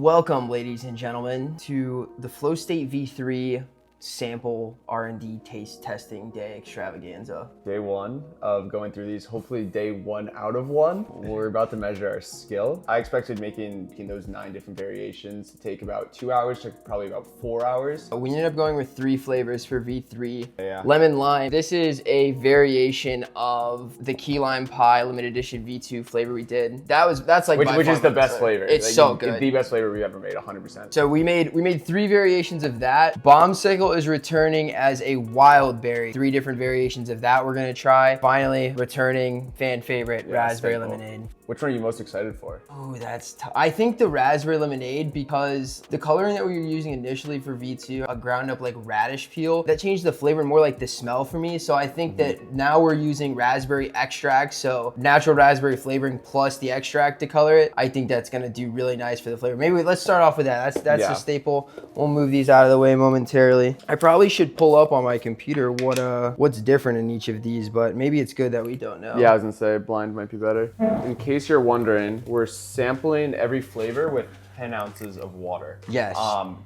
Welcome, ladies and gentlemen, to the Flowstate V3 sample R&D taste testing day extravaganza. Day one of going through these, hopefully day 1 out of 1. We're about to measure our skill. I expected making those 9 different variations to take about 2 hours to probably about 4 hours. We ended up going with 3 flavors for V3. Yeah. Lemon lime. This is a variation of the key lime pie limited edition V2 flavor we did. That's like which is the best flavor. It's like, so good. The best flavor we've ever made, 100%. So we made 3 variations of that. Bombsicle is returning as a wild berry. 3 different variations of that we're gonna try. Finally, returning fan favorite raspberry lemonade. Which one are you most excited for? Oh, that's tough. I think the raspberry lemonade, because the coloring that we were using initially for V2, a ground up like radish peel, that changed the flavor and more like the smell for me. So I think that now we're using raspberry extract, so natural raspberry flavoring plus the extract to color it. I think that's gonna do really nice for the flavor. Maybe let's start off with that. That's a staple. We'll move these out of the way momentarily. I probably should pull up on my computer what's different in each of these, but maybe it's good that we don't know. Yeah, I was gonna say blind might be better. In case you're wondering, we're sampling every flavor with 10 ounces of water. Yes.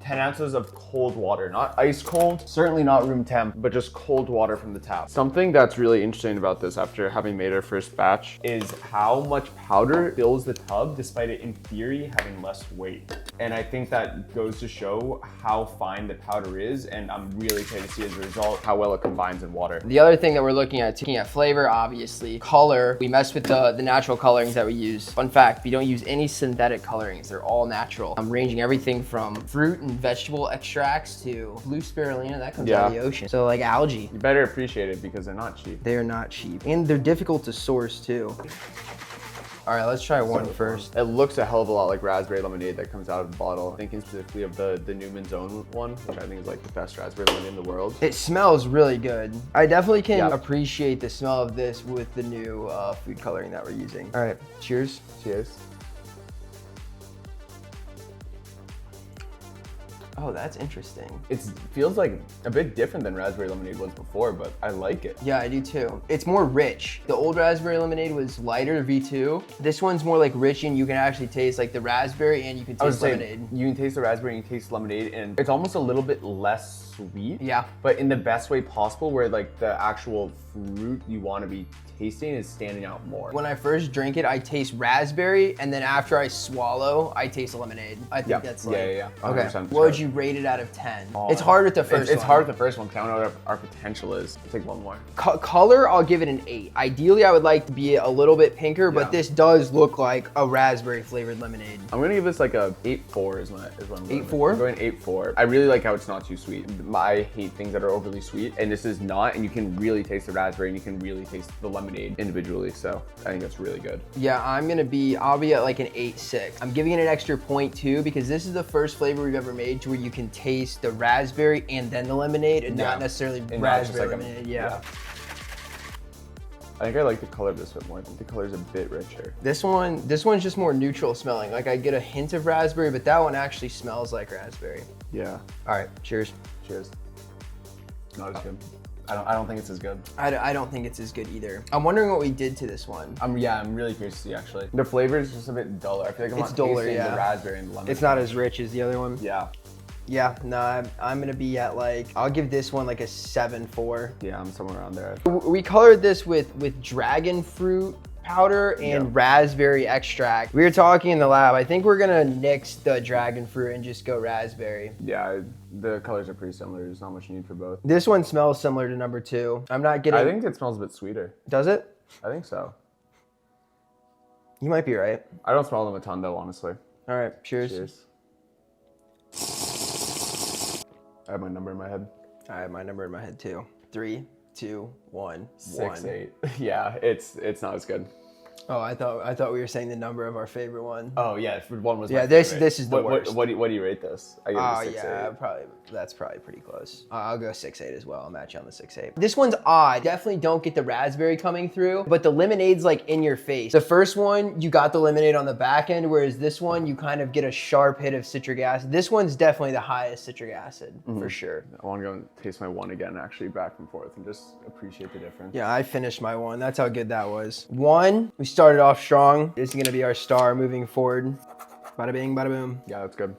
10 ounces of cold water, not ice cold, certainly not room temp, but just cold water from the tap. Something that's really interesting about this after having made our first batch is how much powder fills the tub despite it in theory having less weight. And I think that goes to show how fine the powder is, and I'm really excited to see as a result how well it combines in water. The other thing that we're looking at flavor, obviously. Color, we messed with the natural colorings that we use. Fun fact, we don't use any synthetic colorings. They're all natural. I'm ranging everything from fruit and vegetable extracts to blue spirulina, that comes out of the ocean. So like algae. You better appreciate it because they're not cheap. They are not cheap. And they're difficult to source too. All right, let's try one first. It looks a hell of a lot like raspberry lemonade that comes out of the bottle. Thinking specifically of the Newman's Own one, which I think is like the best raspberry lemonade in the world. It smells really good. I definitely can appreciate the smell of this with the new food coloring that we're using. All right, cheers. Cheers. Oh, that's interesting. It feels like a bit different than raspberry lemonade was before, but I like it. Yeah, I do too. It's more rich. The old raspberry lemonade was lighter, V2. This one's more like rich, and you can actually taste like the raspberry and you can taste lemonade. You can taste the raspberry and you can taste lemonade, and it's almost a little bit less sweet. Yeah. But in the best way possible, where like the actual fruit you want to be tasting is standing out more. When I first drink it, I taste raspberry, and then after I swallow, I taste lemonade. I think that's like... Yeah. Okay, 100%. what would you rate it out of 10? It's hard with the first one. It's hard with the first one. I don't know what our potential is. I'll take one more. Color, I'll give it an 8. Ideally, I would like to be a little bit pinker, but this does look like a raspberry flavored lemonade. I'm gonna give this like a 8.4 is what I'm going. 8.4? I'm going 8.4. I really like how it's not too sweet. I hate things that are overly sweet, and this is not, and you can really taste the raspberry and you can really taste the lemonade individually, so I think that's really good. Yeah, I'll be at like an 8.6. I'm giving it an extra 0.2 because this is the first flavor we've ever made to where you can taste the raspberry and then the lemonade and not necessarily raspberry lemonade. Yeah. I think I like the color of this bit more. I think the color's a bit richer. This one's just more neutral smelling. Like I get a hint of raspberry, but that one actually smells like raspberry. Yeah. All right, cheers. Cheers. Not as good. I don't think it's as good. I don't think it's as good either. I'm wondering what we did to this one. I'm really curious to see actually. The flavor is just a bit duller. I feel like I'm not tasting the raspberry and the lemon. It's not as rich as the other one. Yeah. Yeah, no, I'm gonna be at like, I'll give this one like a 7.4. Yeah, I'm somewhere around there. We colored this with dragon fruit powder and raspberry extract. We were talking in the lab, I think we're gonna nix the dragon fruit and just go raspberry. Yeah, the colors are pretty similar. There's not much need for both. This one smells similar to number 2. I'm not getting... I think it smells a bit sweeter. Does it? I think so. You might be right. I don't smell them a ton though, honestly. All right, cheers. Cheers. I have my number in my head. I have my number in my head too. 3, 2, 1, 6, 1. 8. Yeah, it's not as good. Oh, I thought we were saying the number of our favorite one. Oh yeah, one was. Yeah, my this favorite. is the worst. What do you rate this? I give it a 6.8. That's probably pretty close. I'll go 6.8 as well. I'll match you on the 6.8. This one's odd. Definitely don't get the raspberry coming through, but the lemonade's like in your face. The first one, you got the lemonade on the back end, whereas this one, you kind of get a sharp hit of citric acid. This one's definitely the highest citric acid for sure. I want to go and taste my one again, actually, back and forth, and just appreciate the difference. Yeah, I finished my one. That's how good that was. 1, we started off strong. This is gonna be our star moving forward. Bada bing, bada boom. Yeah, that's good.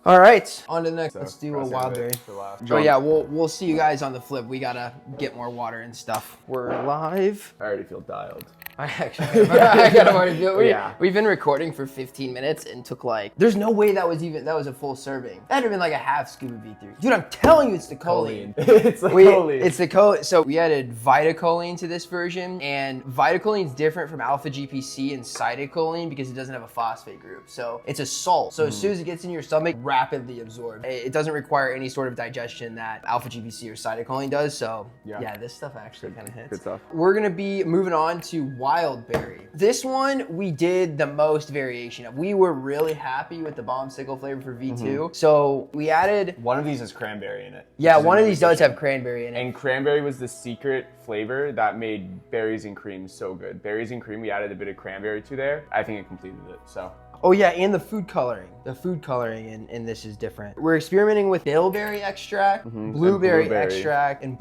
All right, on to the next. So, Let's do a pressing wild it berry. for last. Oh yeah, we'll see you guys on the flip. We gotta get more water and stuff. We're live. I already feel dialed. I actually, I gotta already do it. Yeah. We've been recording for 15 minutes and took like, there's no way that was a full serving. That'd have been like a half scoop of V3. Dude, I'm telling you, it's the choline. It's the choline. It's the choline. So we added vitacholine to this version, and vitacholine is different from alpha GPC and cytocholine because it doesn't have a phosphate group. So it's a salt. So as soon as it gets in your stomach, rapidly absorbed. It doesn't require any sort of digestion that alpha GPC or cytocholine does. So yeah, this stuff actually kind of hits. Good stuff. We're gonna be moving on to wild berry. This one we did the most variation of. We were really happy with the bombsicle flavor for V2. So we added, One of these has cranberry in it. yeah, one of these does have cranberry in it. And cranberry was the secret flavor that made berries and cream so good. Berries and cream, we added a bit of cranberry to there. I think it completed it, so. Oh yeah, and the food coloring. The food coloring in this is different. We're experimenting with bilberry extract, blueberry extract, and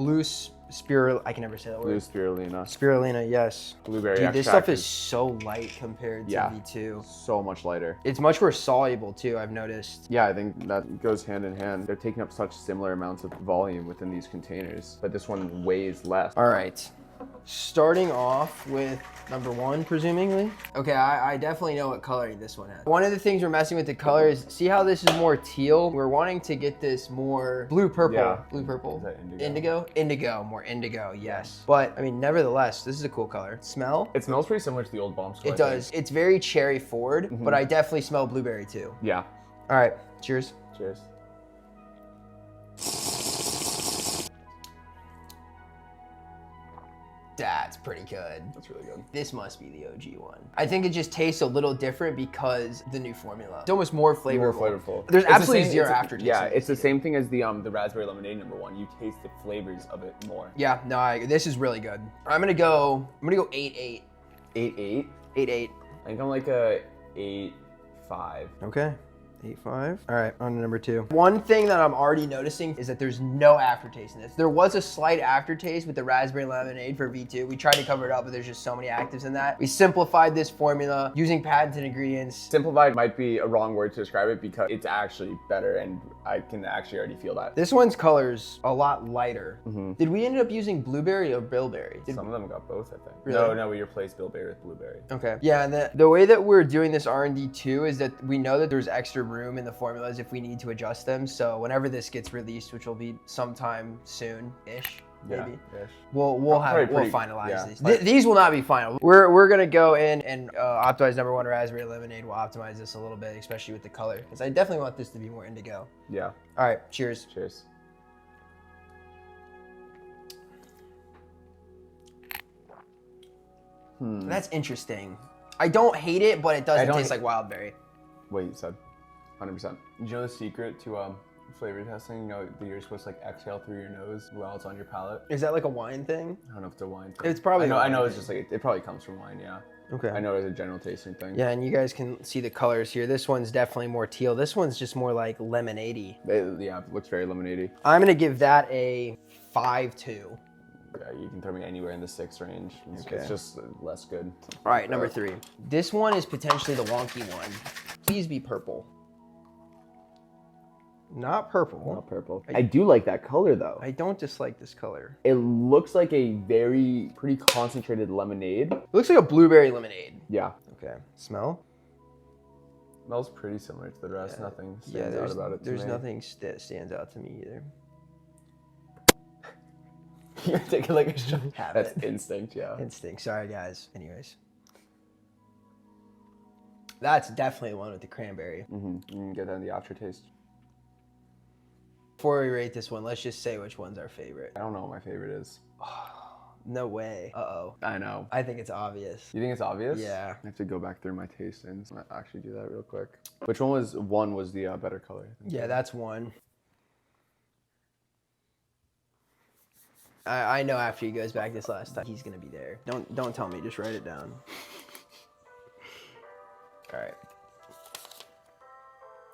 I can never say that Blue word. spirulina. Spirulina, yes. Blueberry Dude, extract. this stuff is so light compared to V2. So much lighter. It's much more soluble too, I've noticed. Yeah, I think that goes hand in hand. They're taking up such similar amounts of volume within these containers, but this one weighs less. All right. Starting off with number 1, presumably. Okay, I definitely know what coloring this one has. One of the things we're messing with the color is, see how this is more teal? We're wanting to get this more blue-purple. Yeah. Blue-purple. Is that Indigo? Indigo, more indigo, yes. But, I mean, nevertheless, this is a cool color. Smell? It smells pretty similar to the old bomb It does. It's very cherry forward, but I definitely smell blueberry too. Yeah. All right, cheers. Cheers. That's pretty good. That's really good. This must be the OG one. I think it just tastes a little different because the new formula. It's almost more flavorful. More flavorful. There's It's the absolutely same- zero it's- aftertaste. Yeah, in it's the this. same thing as the raspberry lemonade #1. You taste the flavors of it more. Yeah, no, this is really good. I'm gonna go 8-8. 8.8. 8-8. I think I'm like a 8.5. Okay. 8-5. All right, on to number 2. One thing that I'm already noticing is that there's no aftertaste in this. There was a slight aftertaste with the raspberry lemonade for V2. We tried to cover it up, but there's just so many actives in that. We simplified this formula using patented ingredients. Simplified might be a wrong word to describe it because it's actually better, and I can actually already feel that. This one's color's a lot lighter. Did we end up using blueberry or bilberry? Some of them got both, I think. Really? No, we replaced bilberry with blueberry. Okay. Yeah, and the way that we're doing this R&D too is that we know that there's extra room in the formulas if we need to adjust them. So whenever this gets released, which will be sometime soon-ish, maybe, Yeah, we'll finalize these. like- These will not be final. We're gonna go in and optimize number 1 raspberry lemonade. We'll optimize this a little bit, especially with the color, because I definitely want this to be more indigo. Yeah. All right, cheers. Cheers. That's interesting. I don't hate it, but it doesn't don't taste like wild berry. Wait, you said 100%. Do you know the secret to flavor testing? You know that you're supposed to like exhale through your nose while it's on your palate? Is that like a wine thing? I don't know if it's a wine thing. It's probably I a know wine it's just like it probably comes from wine, yeah. Okay. I know it's a general tasting thing. Yeah, and you guys can see the colors here. This one's definitely more teal. This one's just more like lemonade-y. It looks very lemonade-y. I'm gonna give that a 5-2. Yeah, you can throw me anywhere in the 6 range. It's Okay. just less good. All right, number 3. This one is potentially the wonky one. Please be purple. Not purple. Not purple. I do like that color though. I don't dislike this color. It looks like a pretty concentrated lemonade. It looks like a blueberry lemonade. Yeah. Okay. Smell? Smells pretty similar to the rest. Nothing stands out about it to there's me. nothing that stands out to me either. You're taking like a shot. Have That's it. instinct, yeah. Instinct. Sorry, guys. Anyways. That's definitely the one with the cranberry. You can get that in the aftertaste. Before we rate this one, let's just say which one's our favorite. I don't know what my favorite is. No way. Uh-oh. I know. I think it's obvious. You think it's obvious? Yeah. I have to go back through my tastings and actually do that real quick. Which one was the better color? I think. Yeah, that's one. I know after he goes back this last time, he's gonna be there. Don't tell me, just write it down. All right.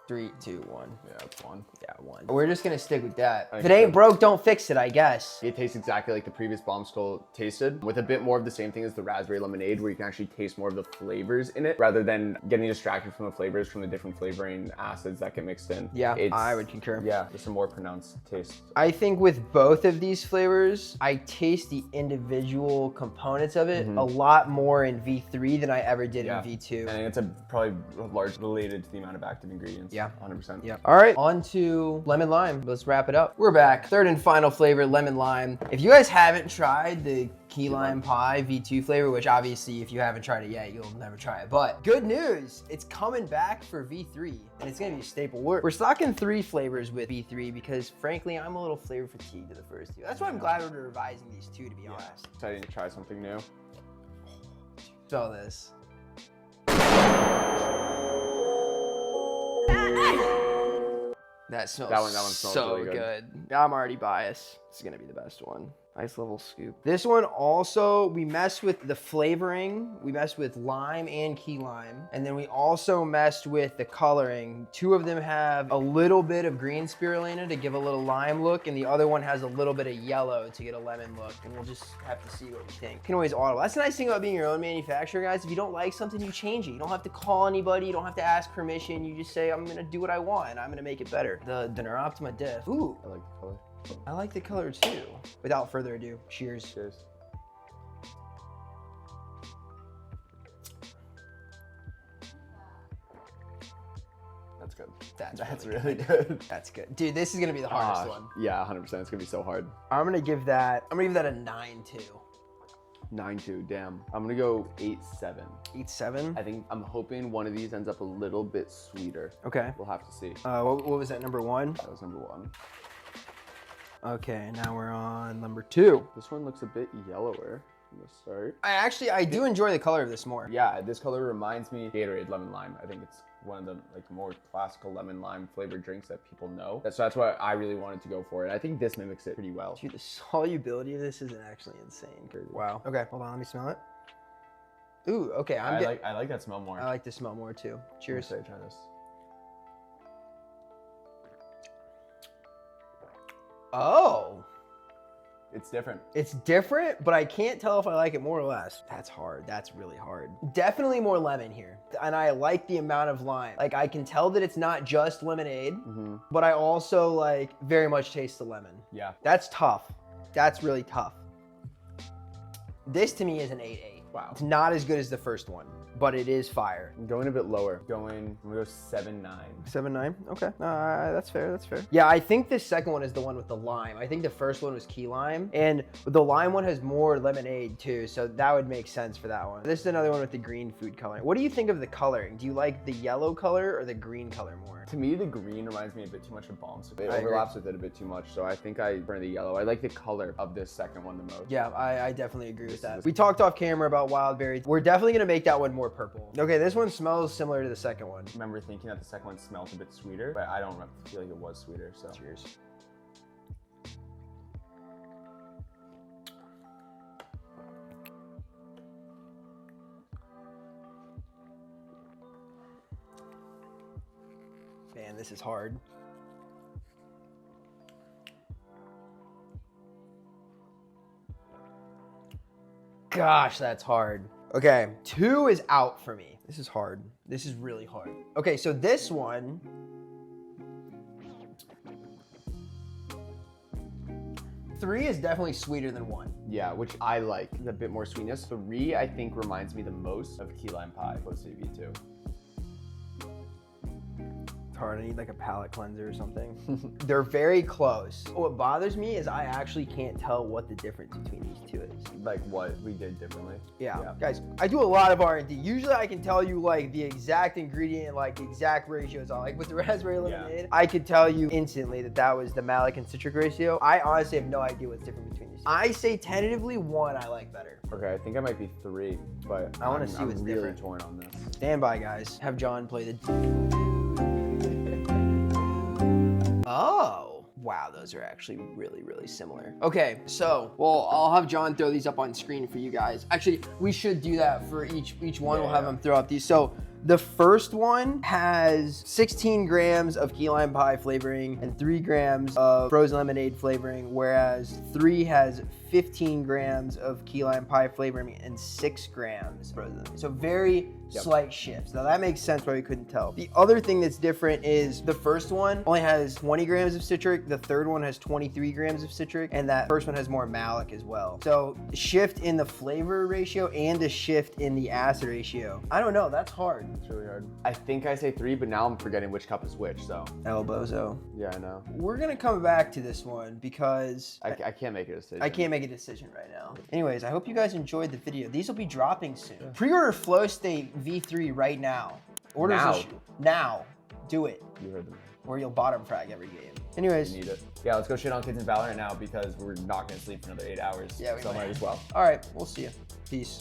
3, 2, 1. Yeah, it's 1. Yeah, 1. We're just gonna stick with that. If it Okay. ain't broke, don't fix it, I guess. It tastes exactly like the previous Bombskull tasted, with a bit more of the same thing as the raspberry lemonade, where you can actually taste more of the flavors in it, rather than getting distracted from the flavors from the different flavoring acids that get mixed in. Yeah, I would concur. Yeah, it's a more pronounced taste. I think with both of these flavors, I taste the individual components of it a lot more in V3 than I ever did in V2. And it's probably largely related to the amount of active ingredients. Yeah. 100%. Yeah. All right, on to lemon lime. Let's wrap it up. We're back. Third and final flavor, lemon lime. If you guys haven't tried the key lime pie V2 flavor, which obviously if you haven't tried it yet, you'll never try it. But good news, it's coming back for V3 and it's gonna be a staple. We're stocking 3 flavors with V3 because frankly, I'm a little flavor fatigued to the first 2. That's why I'm glad we're revising these 2, to be honest. Exciting to try something new. Smell this. That smells that one smells so really good. I'm already biased. This is gonna be the best one. Nice little scoop. This one also, we messed with the flavoring. We messed with lime and key lime. And then we also messed with the coloring. 2 of them have a little bit of green spirulina to give a little lime look. And the other one has a little bit of yellow to get a lemon look. And we'll just have to see what we think. You can always audible. That's the nice thing about being your own manufacturer, guys. If you don't like something, you change it. You don't have to call anybody. You don't have to ask permission. You just say, I'm gonna do what I want and I'm gonna make it better. The Neuroptima diff. Ooh. I like the color. I like the color too. Without further ado, cheers. Cheers. That's good. That's really good. That's good. Dude, this is gonna be the hardest one. Yeah, 100%. It's gonna be so hard. I'm gonna give that a 9.2. 9.2, damn. I'm gonna go 8.7. 8.7? I'm hoping one of these ends up a little bit sweeter. Okay. We'll have to see. What was that, number 1? That was number 1. Okay, now we're on number 2. This one looks a bit yellower from the start. I do enjoy the color of this more. Yeah, this color reminds me of Gatorade lemon lime. I think it's one of the more classical lemon lime flavored drinks that people know. So that's why I really wanted to go for it. I think this mimics it pretty well. Dude, the solubility of this is actually insane. Wow. Okay, hold on, let me smell it. Ooh, okay. I like that smell more. I like the smell more too. Cheers. Try this. Oh. It's different. It's different, but I can't tell if I like it more or less. That's hard. That's really hard. Definitely more lemon here. And I like the amount of lime. Like I can tell that it's not just lemonade, but I also like very much taste the lemon. Yeah. That's tough. That's really tough. This to me is an 8.8. Wow. It's not as good as the first one, but it is fire. I'm going a bit lower. I'm gonna go 7.9. 7.9? Okay. That's fair. That's fair. Yeah, I think the second one is the one with the lime. I think the first one was key lime, and the lime one has more lemonade too, so that would make sense for that one. This is another one with the green food coloring. What do you think of the coloring? Do you like the yellow color or the green color more? To me, the green reminds me a bit too much of Bombs. It overlaps with it a bit too much, so I think I prefer the yellow. I like the color of this second one the most. Yeah, I definitely agree with that. We talked off camera about wild berries. We're definitely gonna make that one more purple. Okay, this one smells similar to the second one. I remember thinking that the second one smelled a bit sweeter, but I don't feel like it was sweeter, so. Cheers. Man, this is hard. Gosh, that's hard. Okay, 2 is out for me. This is hard. This is really hard. Okay, so this one, three is definitely sweeter than 1. Yeah, which I like. A bit more sweetness. 3, I think, reminds me the most of key lime pie, Flowstate V2. Hard. I need like a palate cleanser or something. They're very close. What bothers me is I actually can't tell what the difference between these 2 is. Like what we did differently. Yeah. Guys, I do a lot of R&D. Usually I can tell you like the exact ingredient, like the exact ratios on. Like with the raspberry lemonade, I could tell you instantly that was the malic and citric ratio. I honestly have no idea what's different between these 2. I say tentatively 1 I like better. Okay, I think I might be 3, but I want to see what's really different. Torn on this. Stand by, guys. Have John play the... Oh, wow, those are actually really, really similar. Okay, so, well, I'll have John throw these up on screen for you guys. Actually, we should do that for each one. We'll have him throw up these. So The first one has 16 grams of key lime pie flavoring and 3 grams of frozen lemonade flavoring, whereas 3 has 15 grams of key lime pie flavoring and 6 grams frozen. So very slight shifts. Now that makes sense why we couldn't tell. The other thing that's different is the first one only has 20 grams of citric, the third one has 23 grams of citric, and that first one has more malic as well. So shift in the flavor ratio and a shift in the acid ratio. I don't know, that's hard. It's really hard. I think I say 3, but now I'm forgetting which cup is which, so. Elbozo. Yeah, I know. We're gonna come back to this one because I can't make a decision. I can't make a decision right now. Anyways, I hope you guys enjoyed the video. These will be dropping soon. Pre-order Flowstate V3 right now. Orders now. Do it. You heard them. Or you'll bottom frag every game. Anyways. You need it. Yeah, let's go shit on kids in Valorant now because we're not gonna sleep for another 8 hours. Yeah, we might as well. All right, we'll see you. Peace.